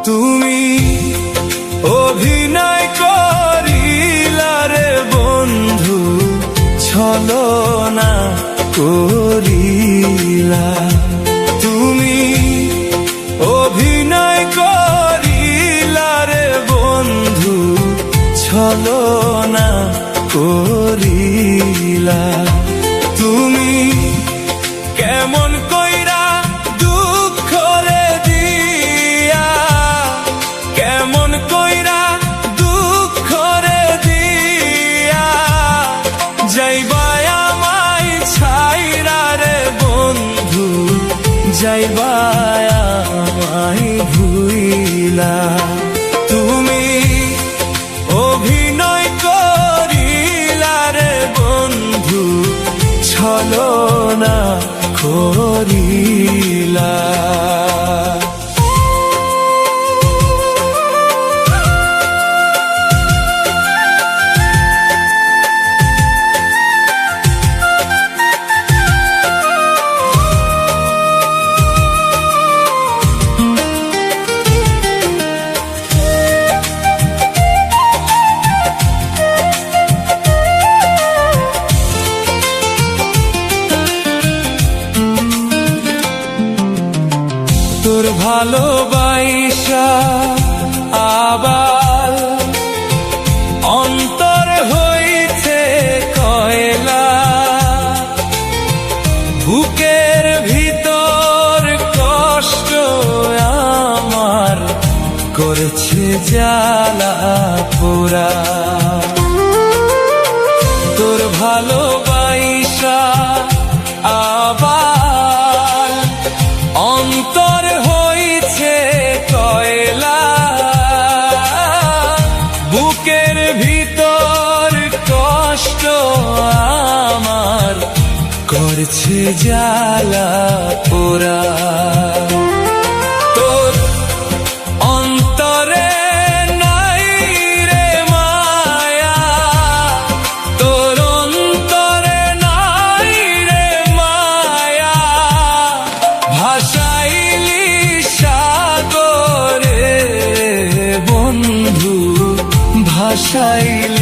তুমি অভিনয় করিলা রে বন্ধু, ছলনা করিলা। তুমি অভিনয় করিলা রে বন্ধু, ছলনা করিলা। তুমি কেমন কইরা দুঃখ রে দিয়া, কেমন কইরা দুঃখ রে দিয়া, যাইবা আমায় ছাইরা রে বন্ধু, যাইবা আমায় ভুইলা। তুমি অভিনয় করিলা রে বন্ধু, ছলনা করিলা। তোর ভালোবাসা আবার অন্তর হইছে কয়লা, বুকের ভিতর কষ্ট আমার করেছে জ্বালা পোড়া। তোর ভালোবাসা আবার অন্তর হইছে কয়লা, বুকের ভিতর কষ্ট আমার করছে জ্বালা পোড়া। তোর অন্তরে নাই রে মায়া, তোর অন্তরে নাই রে মায়া, ভাসাইলি সাগরে বন্ধু, ভাসাইলি